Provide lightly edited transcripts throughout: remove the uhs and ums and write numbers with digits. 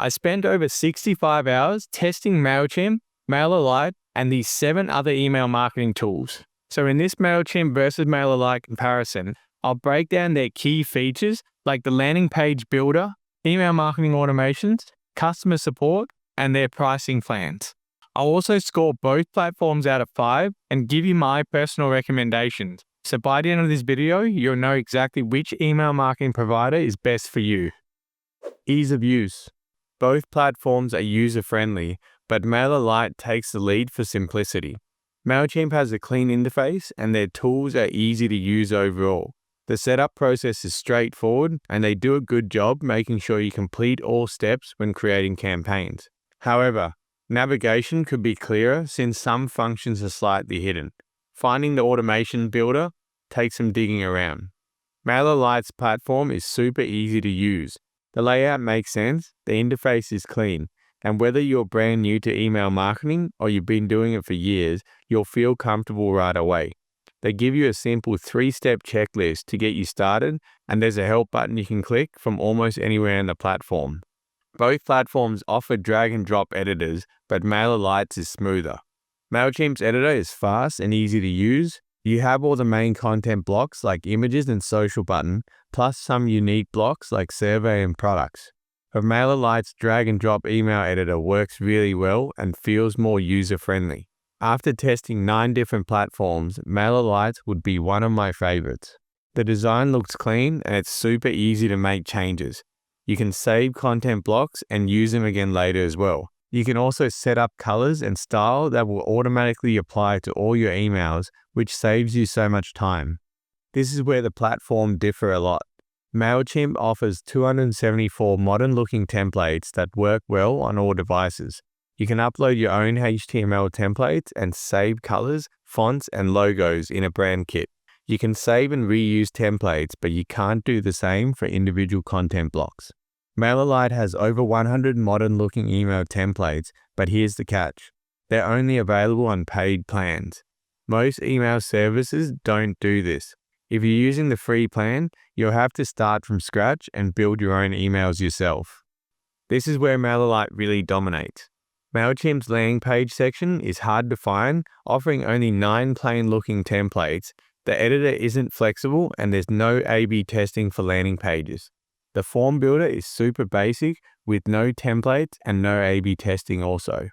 I spent over 65 hours testing Mailchimp, MailerLite, and these 7 other email marketing tools. So in this Mailchimp versus MailerLite comparison, I'll break down their key features like the landing page builder, email marketing automations, customer support, and their pricing plans. I'll also score both platforms out of 5 and give you my personal recommendations. So by the end of this video, you'll know exactly which email marketing provider is best for you. Ease of use. Both platforms are user-friendly, but MailerLite takes the lead for simplicity. Mailchimp has a clean interface and their tools are easy to use overall. The setup process is straightforward and they do a good job making sure you complete all steps when creating campaigns. However, navigation could be clearer since some functions are slightly hidden. Finding the automation builder takes some digging around. MailerLite's platform is super easy to use. The layout makes sense, the interface is clean, and whether you're brand new to email marketing or you've been doing it for years, you'll feel comfortable right away. They give you a simple 3-step checklist to get you started, and there's a help button you can click from almost anywhere in the platform. Both platforms offer drag and drop editors, but MailerLite's is smoother. Mailchimp's editor is fast and easy to use. You have all the main content blocks like images and social button, plus some unique blocks like survey and products. But MailerLite's drag and drop email editor works really well and feels more user-friendly. After testing 9 different platforms, MailerLite would be one of my favorites. The design looks clean and it's super easy to make changes. You can save content blocks and use them again later as well. You can also set up colors and style that will automatically apply to all your emails, which saves you so much time. This is where the platform differ a lot. Mailchimp offers 274 modern-looking templates that work well on all devices. You can upload your own HTML templates and save colors, fonts, and logos in a brand kit. You can save and reuse templates, but you can't do the same for individual content blocks. MailerLite has over 100 modern-looking email templates, but here's the catch. They're only available on paid plans. Most email services don't do this. If you're using the free plan, you'll have to start from scratch and build your own emails yourself. This is where MailerLite really dominates. Mailchimp's landing page section is hard to find, offering only 9 plain-looking templates. The editor isn't flexible and there's no A/B testing for landing pages. The form builder is super basic with no templates and no A/B testing also.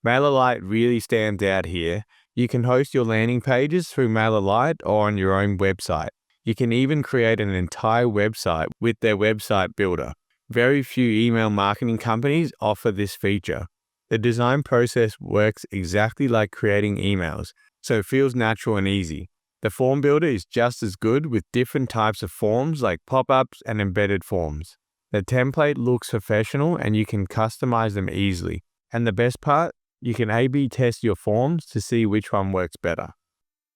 MailerLite really stands out here. You can host your landing pages through MailerLite or on your own website. You can even create an entire website with their website builder. Very few email marketing companies offer this feature. The design process works exactly like creating emails, so it feels natural and easy. The form builder is just as good with different types of forms like pop-ups and embedded forms. The template looks professional and you can customize them easily. And the best part, you can A/B test your forms to see which one works better.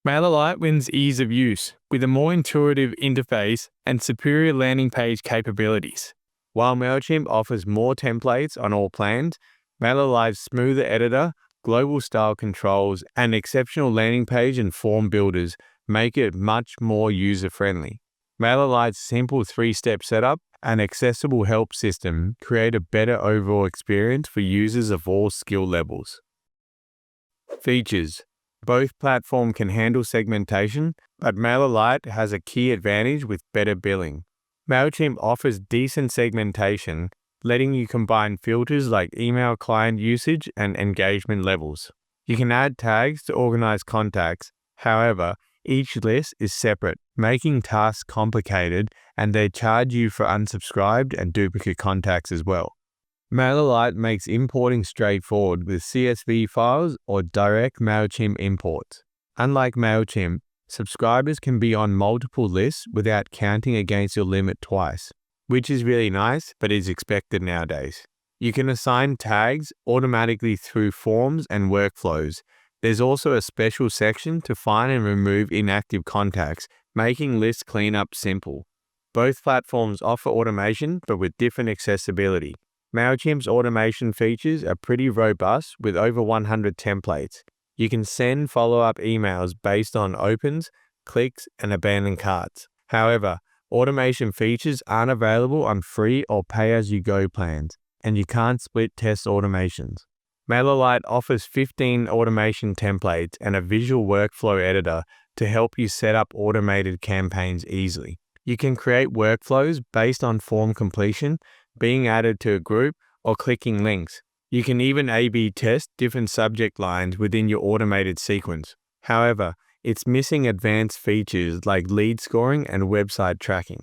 MailerLite wins ease of use with a more intuitive interface and superior landing page capabilities. While Mailchimp offers more templates on all plans, MailerLite's smoother editor, global style controls, and exceptional landing page and form builders make it much more user-friendly. MailerLite's simple 3-step setup and accessible help system create a better overall experience for users of all skill levels. Features. Both platforms can handle segmentation, but MailerLite has a key advantage with better billing. Mailchimp offers decent segmentation, letting you combine filters like email client usage and engagement levels. You can add tags to organize contacts. However, each list is separate, making tasks complicated, and they charge you for unsubscribed and duplicate contacts as well. MailerLite makes importing straightforward with CSV files or direct Mailchimp imports. Unlike Mailchimp, subscribers can be on multiple lists without counting against your limit twice, which is really nice but is expected nowadays. You can assign tags automatically through forms and workflows. There's also a special section to find and remove inactive contacts, making list cleanup simple. Both platforms offer automation, but with different accessibility. Mailchimp's automation features are pretty robust with over 100 templates. You can send follow-up emails based on opens, clicks, and abandoned carts. However, automation features aren't available on free or pay-as-you-go plans, and you can't split test automations. MailerLite offers 15 automation templates and a visual workflow editor to help you set up automated campaigns easily. You can create workflows based on form completion, being added to a group, or clicking links. You can even A/B test different subject lines within your automated sequence. However, it's missing advanced features like lead scoring and website tracking.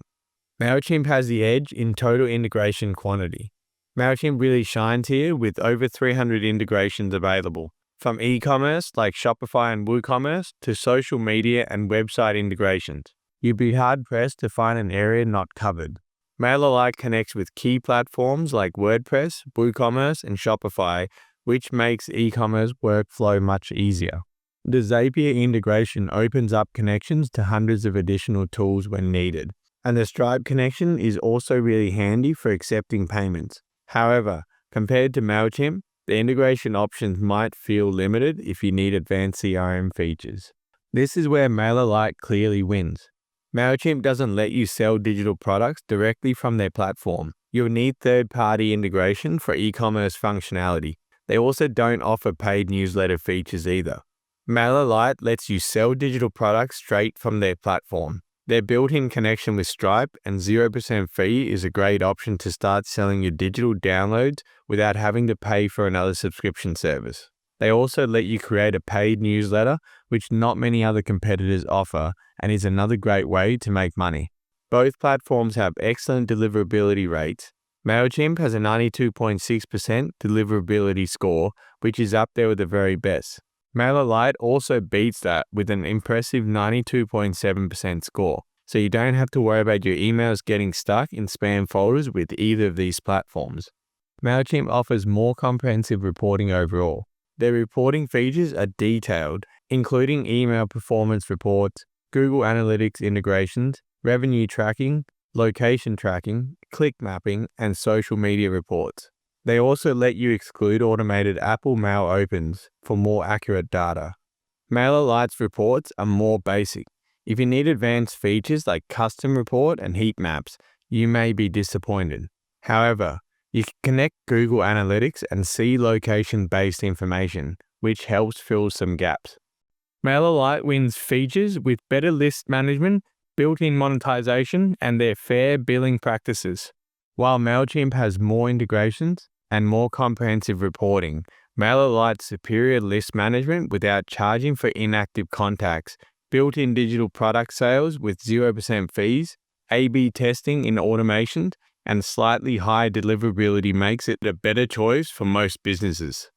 Mailchimp has the edge in total integration quantity. Mailchimp really shines here with over 300 integrations available, from e-commerce like Shopify and WooCommerce to social media and website integrations. You'd be hard-pressed to find an area not covered. MailerLite connects with key platforms like WordPress, WooCommerce, and Shopify, which makes e-commerce workflow much easier. The Zapier integration opens up connections to hundreds of additional tools when needed, and the Stripe connection is also really handy for accepting payments. However, compared to Mailchimp, the integration options might feel limited if you need advanced CRM features. This is where MailerLite clearly wins. Mailchimp doesn't let you sell digital products directly from their platform. You'll need third-party integration for e-commerce functionality. They also don't offer paid newsletter features either. MailerLite lets you sell digital products straight from their platform. Their built-in connection with Stripe and 0% fee is a great option to start selling your digital downloads without having to pay for another subscription service. They also let you create a paid newsletter, which not many other competitors offer, and is another great way to make money. Both platforms have excellent deliverability rates. Mailchimp has a 92.6% deliverability score, which is up there with the very best. MailerLite also beats that with an impressive 92.7% score, so you don't have to worry about your emails getting stuck in spam folders with either of these platforms. Mailchimp offers more comprehensive reporting overall. Their reporting features are detailed, including email performance reports, Google Analytics integrations, revenue tracking, location tracking, click mapping, and social media reports. They also let you exclude automated Apple Mail opens for more accurate data. MailerLite's reports are more basic. If you need advanced features like custom report and heat maps, you may be disappointed. However, you can connect Google Analytics and see location-based information, which helps fill some gaps. MailerLite wins features with better list management, built-in monetization, and their fair billing practices. While Mailchimp has more integrations and more comprehensive reporting, MailerLite's superior list management without charging for inactive contacts, built-in digital product sales with 0% fees, A/B testing in automations, and slightly higher deliverability makes it a better choice for most businesses.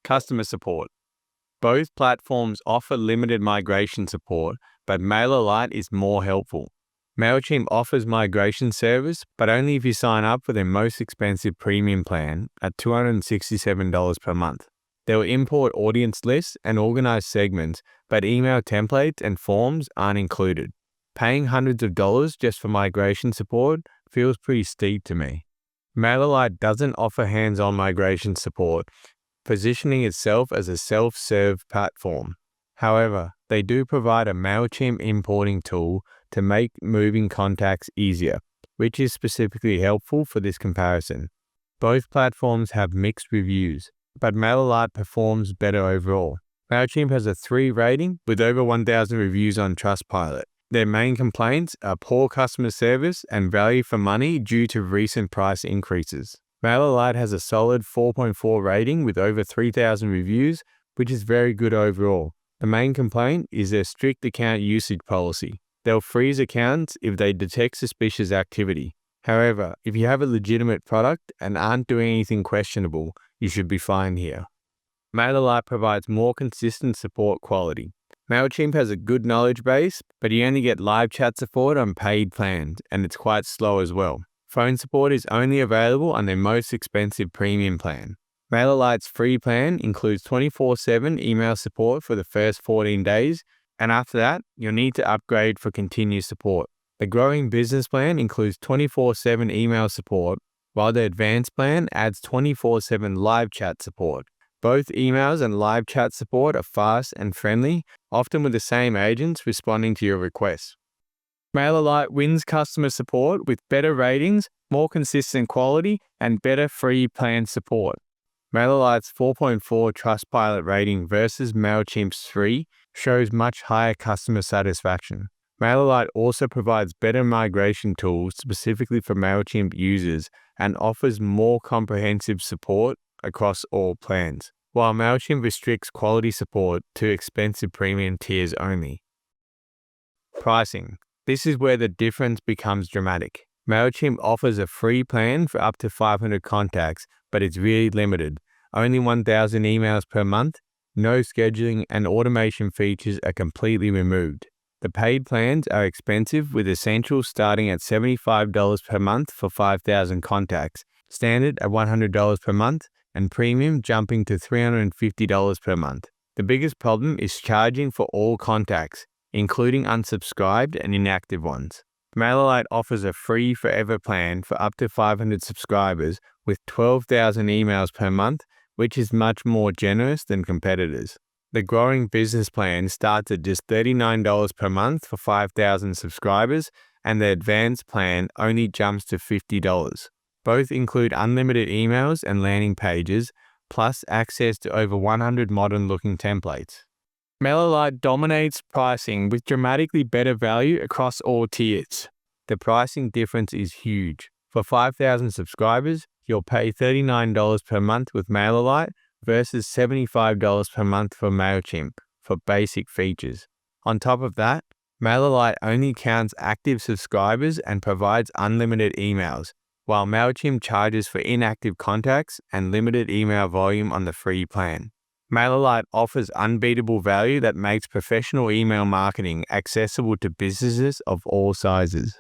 Customer support. Both platforms offer limited migration support, but MailerLite is more helpful. Mailchimp offers migration service, but only if you sign up for their most expensive premium plan at $267 per month. They'll import audience lists and organize segments, but email templates and forms aren't included. Paying hundreds of dollars just for migration support feels pretty steep to me. MailerLite doesn't offer hands-on migration support, positioning itself as a self-serve platform. However, they do provide a Mailchimp importing tool to make moving contacts easier, which is specifically helpful for this comparison. Both platforms have mixed reviews, but MailerLite performs better overall. Mailchimp has a 3 rating with over 1,000 reviews on Trustpilot. Their main complaints are poor customer service and value for money due to recent price increases. MailerLite has a solid 4.4 rating with over 3,000 reviews, which is very good overall. The main complaint is their strict account usage policy. They'll freeze accounts if they detect suspicious activity. However, if you have a legitimate product and aren't doing anything questionable, you should be fine here. MailerLite provides more consistent support quality. Mailchimp has a good knowledge base, but you only get live chat support on paid plans, and it's quite slow as well. Phone support is only available on their most expensive premium plan. MailerLite's free plan includes 24/7 email support for the first 14 days, and after that, you'll need to upgrade for continued support. The growing business plan includes 24/7 email support, while the advanced plan adds 24/7 live chat support. Both emails and live chat support are fast and friendly, often with the same agents responding to your requests. MailerLite wins customer support with better ratings, more consistent quality, and better free plan support. MailerLite's 4.4 Trustpilot rating versus MailChimp's 3 shows much higher customer satisfaction. MailerLite also provides better migration tools specifically for MailChimp users and offers more comprehensive support across all plans, while MailChimp restricts quality support to expensive premium tiers only. Pricing. This is where the difference becomes dramatic. MailChimp offers a free plan for up to 500 contacts, but it's really limited. Only 1,000 emails per month, no scheduling, and automation features are completely removed. The paid plans are expensive, with Essentials starting at $75 per month for 5,000 contacts, Standard at $100 per month, and Premium jumping to $350 per month. The biggest problem is charging for all contacts, including unsubscribed and inactive ones. MailerLite offers a free forever plan for up to 500 subscribers with 12,000 emails per month, which is much more generous than competitors. The growing business plan starts at just $39 per month for 5,000 subscribers, and the advanced plan only jumps to $50. Both include unlimited emails and landing pages, plus access to over 100 modern-looking templates. MailerLite dominates pricing with dramatically better value across all tiers. The pricing difference is huge. For 5,000 subscribers, you'll pay $39 per month with MailerLite versus $75 per month for MailChimp for basic features. On top of that, MailerLite only counts active subscribers and provides unlimited emails, while MailChimp charges for inactive contacts and limited email volume on the free plan. MailerLite offers unbeatable value that makes professional email marketing accessible to businesses of all sizes.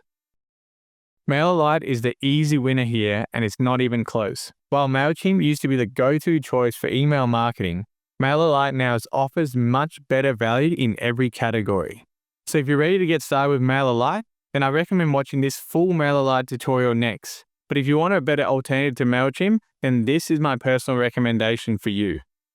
MailerLite is the easy winner here, and it's not even close. While MailChimp used to be the go-to choice for email marketing, MailerLite now offers much better value in every category. So if you're ready to get started with MailerLite, then I recommend watching this full MailerLite tutorial next. But if you want a better alternative to MailChimp, then this is my personal recommendation for you.